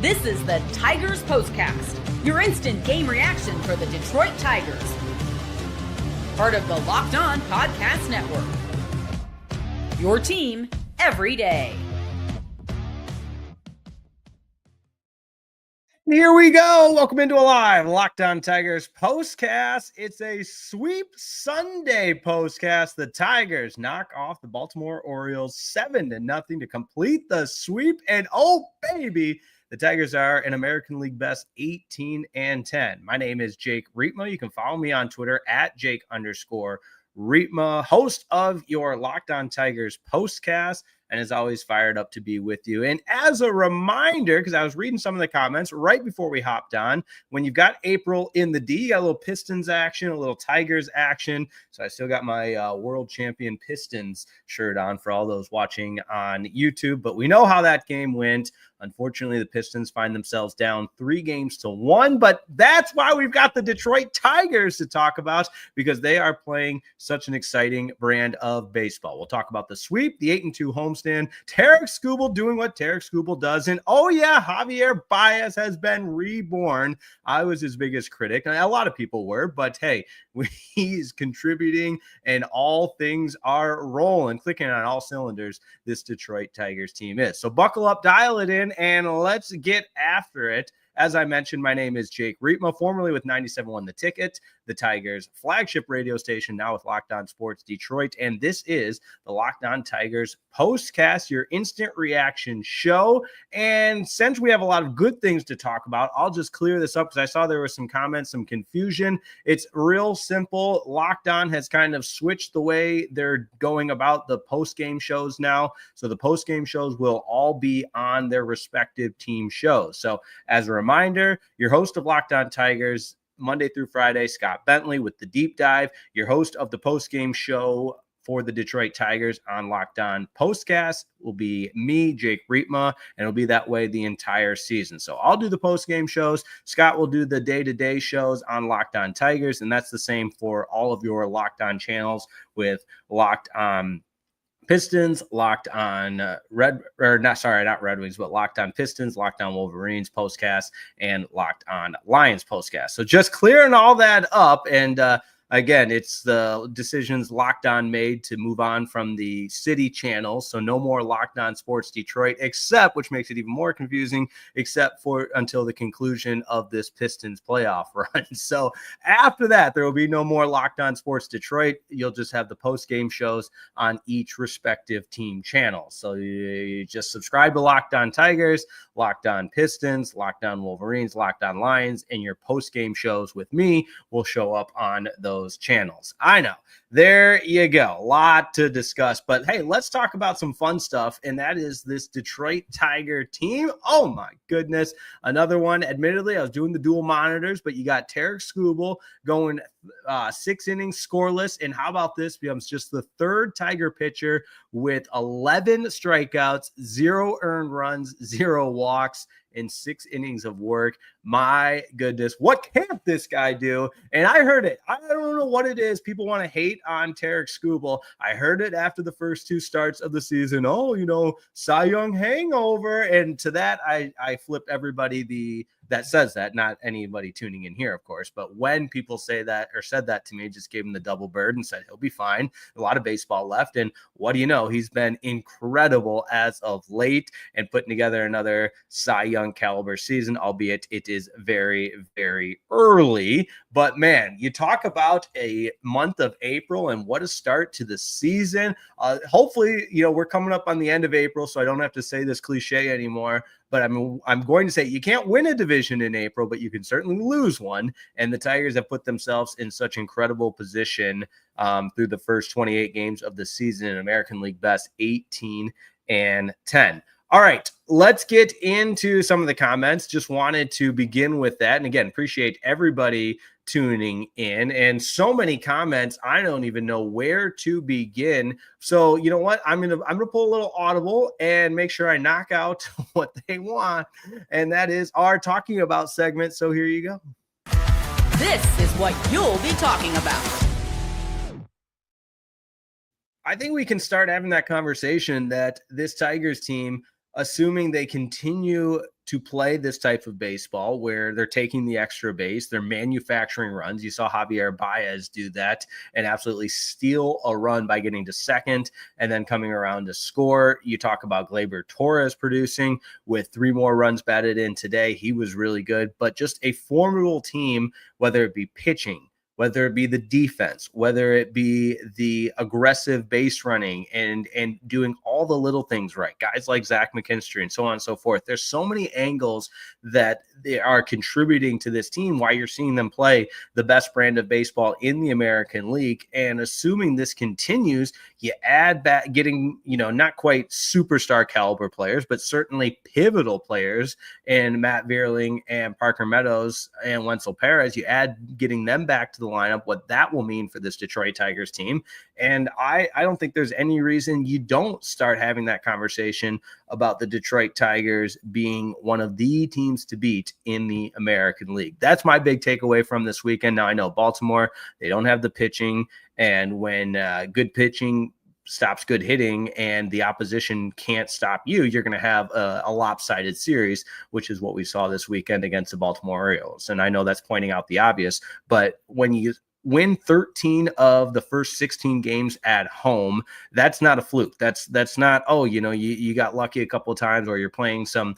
This is the Tigers Postcast, your instant game reaction for the Detroit Tigers. Part of the Locked On Podcast Network. Your team every day. Here we go. Welcome into a live Locked On Tigers postcast. It's a sweep Sunday postcast. The Tigers knock off the Baltimore Orioles 7-0 to complete the sweep. And oh, baby, the Tigers are an American League best 18-10. My name is Jake Riepma. You can follow me on Twitter at Jake_Riepma, host of your Locked On Tigers postcast. And as always, fired up to be with you. And as a reminder, because I was reading some of the comments right before we hopped on, when you've got April in the D, you got a little Pistons action, a little Tigers action. So I still got my world champion Pistons shirt on for all those watching on YouTube. But we know how that game went. Unfortunately, the Pistons find themselves down 3-1, but that's why we've got the Detroit Tigers to talk about, because they are playing such an exciting brand of baseball. We'll talk about the sweep, the 8-2 homestand, Tarik Skubal doing what Tarik Skubal does, and oh yeah, Javier Baez has been reborn. I was his biggest critic, and a lot of people were, but hey, he's contributing, and all things are rolling, clicking on all cylinders. This Detroit Tigers team is. So buckle up, dial it in, and let's get after it. As I mentioned, my name is Jake Riepma, formerly with 97.1 The Ticket, the Tigers flagship radio station, now with Locked On Sports Detroit. And this is the Locked On Tigers postcast, your instant reaction show. And since we have a lot of good things to talk about, I'll just clear this up because I saw there was some comments, some confusion. It's real simple. Locked On has kind of switched the way they're going about the postgame shows now. So the postgame shows will all be on their respective team shows. So as a reminder, your host of Locked On Tigers, Monday through Friday, Scott Bentley with the deep dive. Your host of the postgame show for the Detroit Tigers on Locked On Postcast will be me, Jake Riepma, and it'll be that way the entire season. So I'll do the postgame shows. Scott will do the day-to-day shows on Locked On Tigers, and that's the same for all of your Locked On channels with Locked On Pistons, Locked On not Red Wings, but Locked On Pistons, Locked On Wolverines postcast, and Locked On Lions postcast. So just clearing all that up, and again, it's the decisions Locked On made to move on from the city channels. So no more Locked On Sports Detroit, except, which makes it even more confusing, except for until the conclusion of this Pistons playoff run. So after that, there will be no more Locked On Sports Detroit. You'll just have the post-game shows on each respective team channel. So you just subscribe to Locked On Tigers, Locked On Pistons, Locked On Wolverines, Locked On Lions, and your post-game shows with me will show up on those channels. I know. There you go. A lot to discuss, but hey, let's talk about some fun stuff, and that is this Detroit Tiger team. Oh my goodness. Another one. Admittedly, I was doing the dual monitors, but you got Tarik Skubal going 6 innings scoreless, and how about this? Becomes just the third Tiger pitcher with 11 strikeouts, 0 earned runs, 0 walks, in 6 innings of work. My goodness, what can't this guy do? And I heard it. I don't know what it is. People want to hate on Tarik Skubal. I heard it after the first 2 starts of the season. Oh, Cy Young hangover. And to that, I flipped everybody that says that, not anybody tuning in here, of course. But when people say that or said that to me, just gave him the double bird and said he'll be fine. A lot of baseball left. And what do you know? He's been incredible as of late and putting together another Cy Young caliber season, albeit it is very, very early. But man, you talk about a month of April and what a start to the season. Hopefully, we're coming up on the end of April, so I don't have to say this cliche anymore. But I'm going to say you can't win a division in April, but you can certainly lose one. And the Tigers have put themselves in such incredible position through the first 28 games of the season, in American League best 18-10. All right, let's get into some of the comments. Just wanted to begin with that. And again, appreciate everybody tuning in, and so many comments. I don't even know where to begin. So you know what? I'm gonna pull a little audible and make sure I knock out what they want, and that is our talking about segment. So here you go. This is what you'll be talking about. I think we can start having that conversation that this Tigers team, assuming they continue to play this type of baseball where they're taking the extra base, they're manufacturing runs. You saw Javier Baez do that and absolutely steal a run by getting to second and then coming around to score. You talk about Gleyber Torres producing with 3 more runs batted in today. He was really good, but just a formidable team, whether it be pitching, whether it be the defense, whether it be the aggressive base running and doing all the little things right. Guys like Zach McKinstry and so on and so forth. There's so many angles that they are contributing to this team, why you're seeing them play the best brand of baseball in the American League. And assuming this continues, you add back getting, not quite superstar caliber players, but certainly pivotal players in Matt Vierling and Parker Meadows and Wenzel Perez. You add getting them back to the lineup, what that will mean for this Detroit Tigers team. And I don't think there's any reason you don't start having that conversation about the Detroit Tigers being one of the teams to beat in the American League. That's my big takeaway from this weekend. Now, I know Baltimore, they don't have the pitching, and when good pitching stops good hitting and the opposition can't stop you, you're going to have a lopsided series, which is what we saw this weekend against the Baltimore Orioles. And I know that's pointing out the obvious, but when you win 13 of the first 16 games at home, that's not a fluke. That's not, you got lucky a couple of times or you're playing some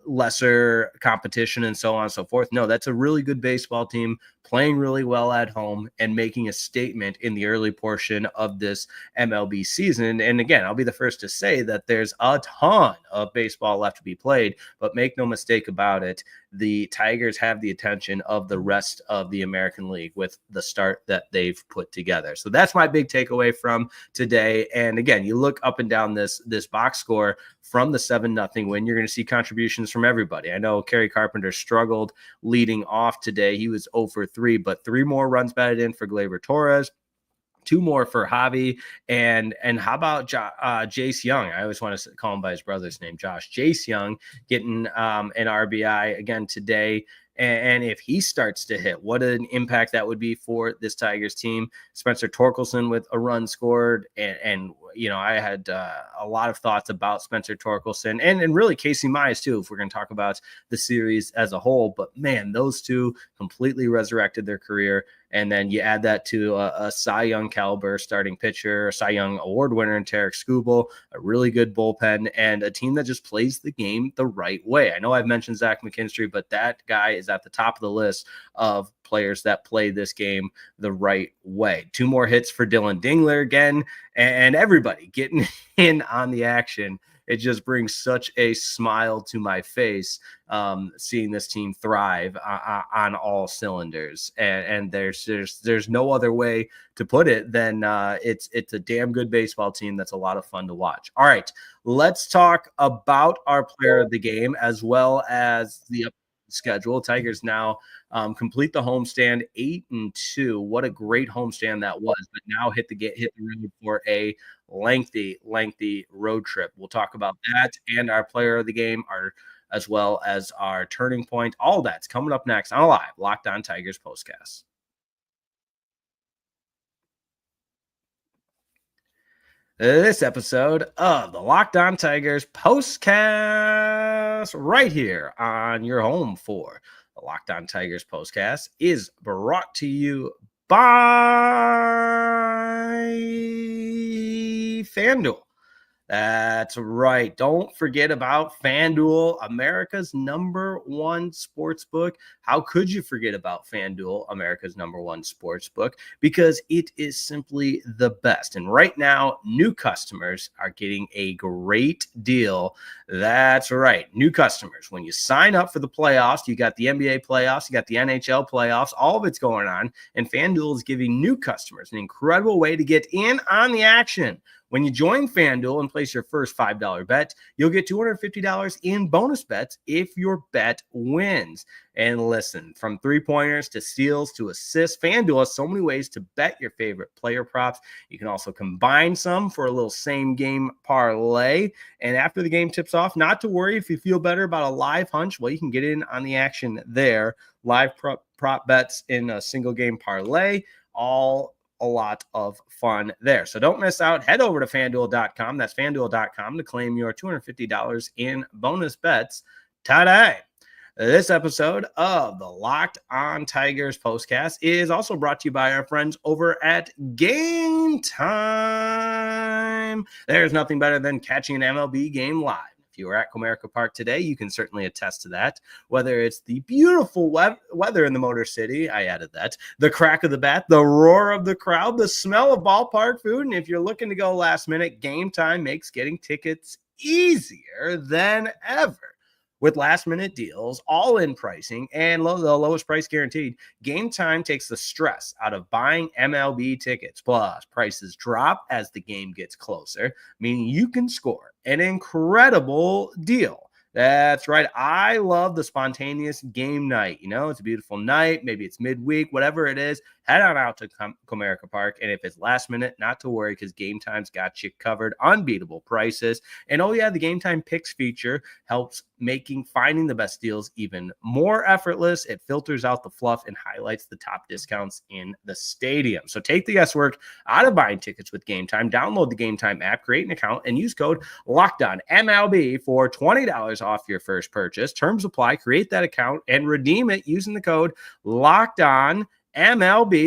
lesser competition and so on and so forth. No, that's a really good baseball team playing really well at home and making a statement in the early portion of this MLB season. And again, I'll be the first to say that there's a ton of baseball left to be played, but make no mistake about it, the Tigers have the attention of the rest of the American League with the start that they've put together. So that's my big takeaway from today. And again, you look up and down this box score from the 7-0 win, you're going to see contributions from everybody. I know Kerry Carpenter struggled leading off today. He was 0 for 3, but 3 more runs batted in for Gleyber Torres, 2 more for Javy, and how about Jace Young? I always want to call him by his brother's name, Josh. Jace Young getting an RBI again today. And if he starts to hit, what an impact that would be for this Tigers team. Spencer Torkelson with a run scored. And I had a lot of thoughts about Spencer Torkelson and really Casey Mize too, if we're going to talk about the series as a whole. But man, those two completely resurrected their career. And then you add that to a Cy Young caliber starting pitcher, a Cy Young award winner in Tarik Skubal, a really good bullpen, and a team that just plays the game the right way. I know I've mentioned Zach McKinstry, but that guy is at the top of the list of players that play this game the right way. 2 more hits for Dylan Dingler again, and everybody getting in on the action. It just brings such a smile to my face seeing this team thrive on all cylinders. And there's no other way to put it than it's a damn good baseball team that's a lot of fun to watch. All right, let's talk about our player of the game as well as the schedule. Tigers now complete the homestand 8-2. What a great homestand that was, but now hit the road for a lengthy road trip. We'll talk about that and our player of the game, as well as our turning point. All that's coming up next on Live Locked On Tigers Postcast. This episode of the Locked On Tigers Postcast right here on your home for the Locked On Tigers Postcast is brought to you by FanDuel. That's right. Don't forget about FanDuel, America's #1 sportsbook. How could you forget about FanDuel, America's #1 sportsbook? Because it is simply the best. And right now, new customers are getting a great deal. That's right. New customers. When you sign up for the playoffs, you got the NBA playoffs, you got the NHL playoffs, all of it's going on. And FanDuel is giving new customers an incredible way to get in on the action. When you join FanDuel and place your first $5 bet, you'll get $250 in bonus bets if your bet wins. And listen, from 3-pointers to steals to assists, FanDuel has so many ways to bet your favorite player props. You can also combine some for a little same-game parlay. And after the game tips off, not to worry if you feel better about a live hunch. Well, you can get in on the action there. Live prop bets in a single-game parlay, all a lot of fun there. So don't miss out. Head over to FanDuel.com. That's FanDuel.com to claim your $250 in bonus bets today. This episode of the Locked On Tigers Postcast is also brought to you by our friends over at Game Time. There's nothing better than catching an MLB game live. If you were at Comerica Park today, you can certainly attest to that. Whether it's the beautiful weather in the Motor City, I added that, the crack of the bat, the roar of the crowd, the smell of ballpark food, and if you're looking to go last minute, Game Time makes getting tickets easier than ever. With last-minute deals, all-in pricing, and the lowest price guaranteed, Game Time takes the stress out of buying MLB tickets. Plus, prices drop as the game gets closer, meaning you can score an incredible deal. That's right. I love the spontaneous game night. You know, it's a beautiful night. Maybe it's midweek, whatever it is. Head on out to Comerica Park. And if it's last minute, not to worry, because Game Time's got you covered. Unbeatable prices. And oh yeah, the Game Time Picks feature helps making finding the best deals even more effortless. It filters out the fluff and highlights the top discounts in the stadium. So take the guesswork out of buying tickets with Game Time. Download the Game Time app, create an account, and use code LOCKEDONMLB for $20 off your first purchase. Terms apply. Create that account and redeem it using the code LOCKEDONMLB.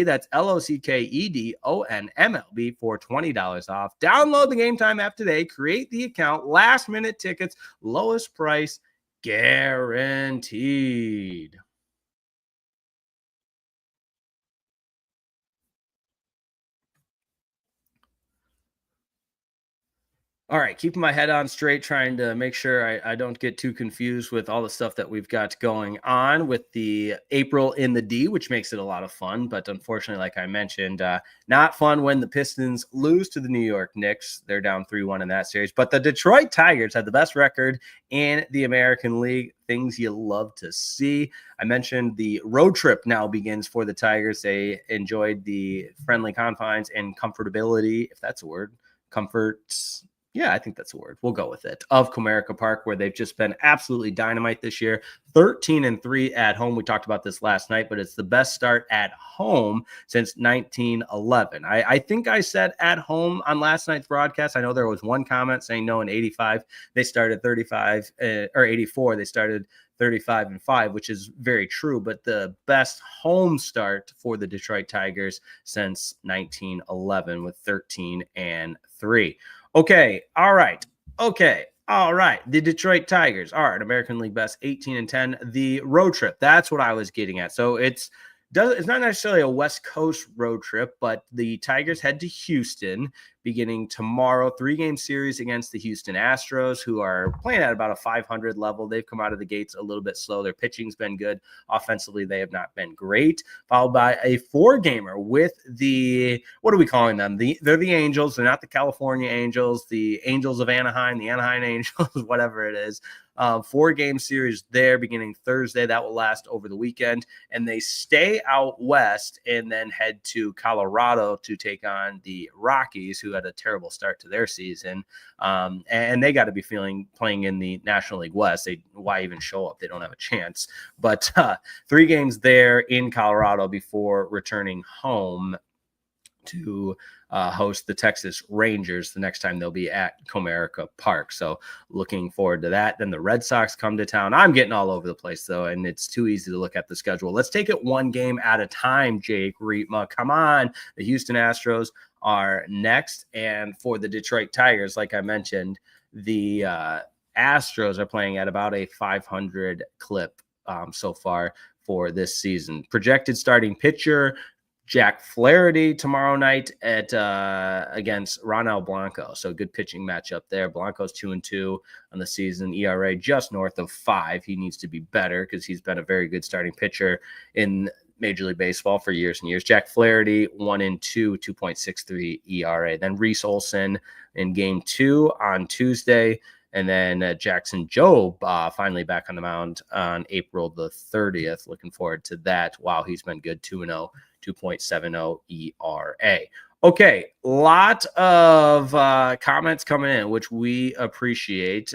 That's LOCKEDONMLB for $20 off. Download the Game Time app today. Create the account. Last minute tickets. Lowest price guaranteed. All right, keeping my head on straight, trying to make sure I don't get too confused with all the stuff that we've got going on with the April in the D, which makes it a lot of fun. But unfortunately, like I mentioned, not fun when the Pistons lose to the New York Knicks. They're down 3-1 in that series. But the Detroit Tigers had the best record in the American League. Things you love to see. I mentioned the road trip now begins for the Tigers. They enjoyed the friendly confines and comfortability, if that's a word, comforts. Yeah, I think that's a word. We'll go with it. Of Comerica Park, where they've just been absolutely dynamite this year. 13-3 at home. We talked about this last night, but it's the best start at home since 1911. I think I said at home on last night's broadcast. I know there was one comment saying no, in 85 they started 35 or 84 they started 35-5, which is very true, but the best home start for the Detroit Tigers since 1911 with 13-3. Okay. All right. The Detroit Tigers are an American League best 18-10. The road trip. That's what I was getting at. So it's not necessarily a West Coast road trip, but the Tigers head to Houston beginning tomorrow. 3-game series against the Houston Astros, who are playing at about a 500 level. They've come out of the gates a little bit slow. Their pitching's been good. Offensively, they have not been great. Followed by a 4-gamer with the, what are we calling them? They're the Angels. They're not the California Angels, the Angels of Anaheim, the Anaheim Angels, whatever it is. 4-game series there beginning Thursday. That will last over the weekend. And they stay out west and then head to Colorado to take on the Rockies, who had a terrible start to their season. And they got to be playing in the National League West. Why even show up? They don't have a chance. But 3 games there in Colorado before returning home to host the Texas Rangers the next time they'll be at Comerica Park. So looking forward to that. Then the Red Sox come to town. I'm getting all over the place, though, and it's too easy to look at the schedule. Let's take it one game at a time, Jake Rietma. Come on. The Houston Astros are next. And for the Detroit Tigers, like I mentioned, the Astros are playing at about a 500 clip so far for this season. Projected starting pitcher, Jack Flaherty tomorrow night at against Ronald Blanco. So good pitching matchup there. Blanco's 2-2 on the season. ERA just north of 5. He needs to be better because he's been a very good starting pitcher in Major League Baseball for years and years. Jack Flaherty 1-2, 2.63 ERA. Then Reese Olson in game 2 on Tuesday. And then Jackson Jobe finally back on the mound on April the 30th. Looking forward to that. Wow, he's been good. 2-0, 2.70 ERA. Okay, lot of comments coming in, which we appreciate.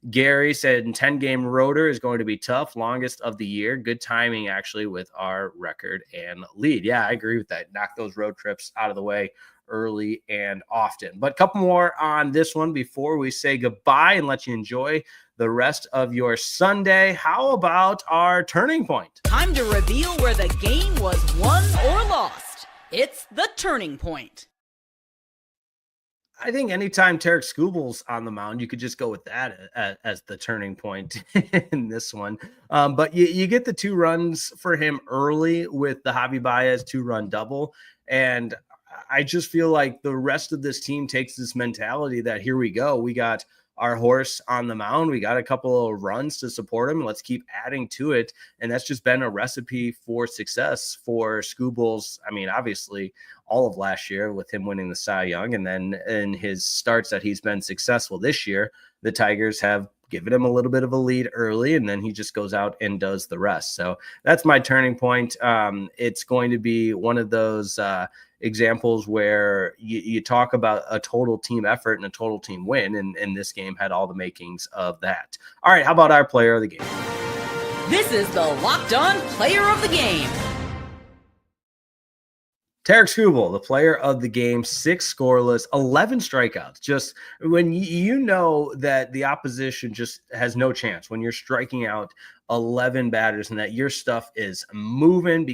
Gary said 10-game rotor is going to be tough, longest of the year. Good timing, actually, with our record and lead. Yeah, I agree with that. Knock those road trips out of the way early and often. But a couple more on this one before we say goodbye and let you enjoy the rest of your Sunday. How about our turning point? Time to reveal where the game was won or lost. It's the turning point. I think anytime Tarik Skubal's on the mound, you could just go with that as the turning point in this one. But you get the 2 runs for him early with the Javy Baez 2-run double. And I just feel like the rest of this team takes this mentality that here we go. We got our horse on the mound. We got a couple of runs to support him. Let's keep adding to it. And that's just been a recipe for success for Skubal's. I mean, obviously all of last year with him winning the Cy Young, and then in his starts that he's been successful this year, the Tigers have given him a little bit of a lead early, and then he just goes out and does the rest. So that's my turning point. It's going to be one of those examples where you talk about a total team effort and a total team win, and this game had all the makings of that. All right, how about our player of the game? This is the Locked On Player of the Game. Tarik Skubal, the player of the game, 6 scoreless, 11 strikeouts. Just when you know that the opposition just has no chance when you're striking out 11 batters and that your stuff is moving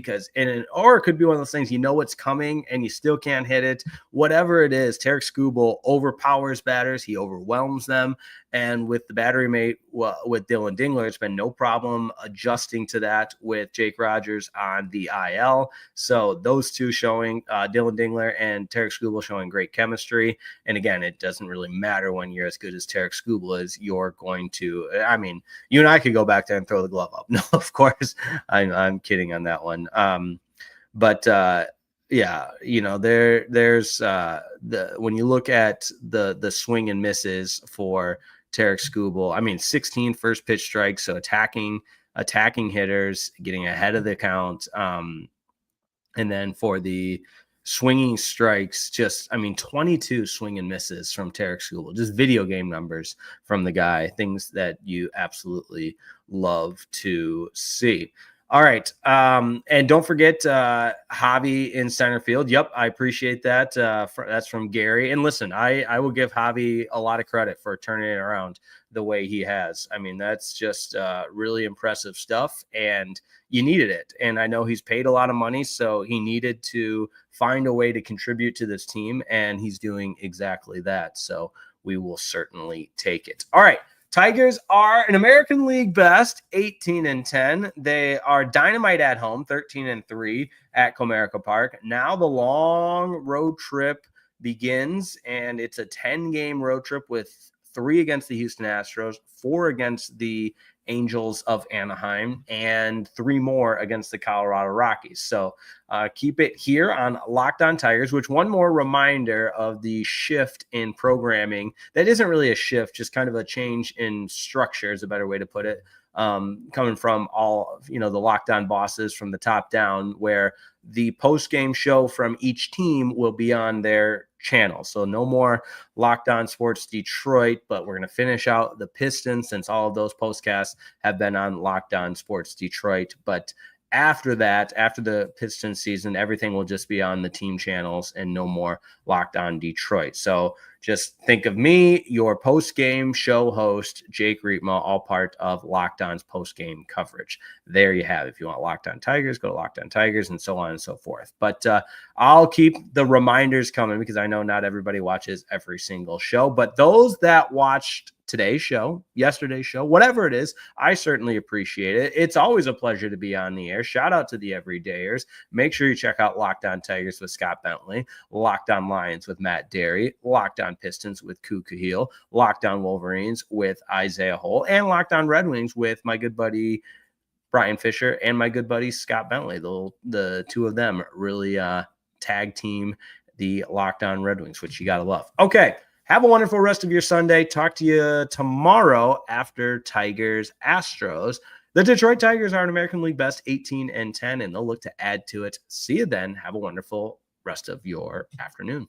or it could be one of those things, you know what's coming and you still can't hit it. Whatever it is, Tarik Skubal overpowers batters. He overwhelms them. And with the battery mate with Dylan Dingler, it's been no problem adjusting to that with Jake Rogers on the IL. So those two showing, Dylan Dingler and Tarik Skubal showing great chemistry. And again, it doesn't really matter when you're as good as Tarik Skubal is. You're going to, I mean, you and I could go back there and throw the glove up. No, of course, I'm kidding on that one. Yeah, you know, there's when you look at the swing and misses for Tarik Skubal, I mean, 16 first pitch strikes, so attacking hitters, getting ahead of the count, and then for the swinging strikes, 22 swing and misses from Tarik Skubal, just video game numbers from the guy, things that you absolutely love to see. All right. And don't forget Javy in center field. Yep. I appreciate that. That's from Gary. And listen, I will give Javy a lot of credit for turning it around the way he has. I mean, that's just really impressive stuff, and you needed it. And I know he's paid a lot of money, so he needed to find a way to contribute to this team, and he's doing exactly that. So we will certainly take it. All right. Tigers are an American League best, 18-10. They are dynamite at home, 13-3 at Comerica Park. Now the long road trip begins, and it's a 10-game road trip with 3 against the Houston Astros, 4 against the Angels of Anaheim, and 3 more against the Colorado Rockies. So keep it here on Locked On Tigers, which one more reminder of the shift in programming. That isn't really a shift, just kind of a change in structure is a better way to put it. Coming from all, the Locked On bosses from the top down, where the post-game show from each team will be on their channel. So no more Locked On Sports Detroit, but we're going to finish out the Pistons since all of those postcasts have been on Locked On Sports Detroit. But after that, after the Pistons season, everything will just be on the team channels and no more Locked On Detroit. So just think of me, your post-game show host, Jake Riepma, all part of Locked On's post-game coverage. There you have it. If you want Locked On Tigers, go to Locked On Tigers, and so on and so forth. But I'll keep the reminders coming because I know not everybody watches every single show. But those that watched today's show, yesterday's show, whatever it is, I certainly appreciate it. It's always a pleasure to be on the air. Shout out to the everydayers. Make sure you check out Locked On Tigers with Scott Bentley, Locked On Lions with Matt Derry, Locked On Pistons with Ku Kahil, Locked On Wolverines with Isaiah Hole, and Locked On Red Wings with my good buddy Brian Fisher and my good buddy Scott Bentley. The two of them really tag team the Locked On Red Wings, which you got to love. Okay. Have a wonderful rest of your Sunday. Talk to you tomorrow after Tigers Astros. The Detroit Tigers are an American League best, 18-10, and they'll look to add to it. See you then. Have a wonderful rest of your afternoon.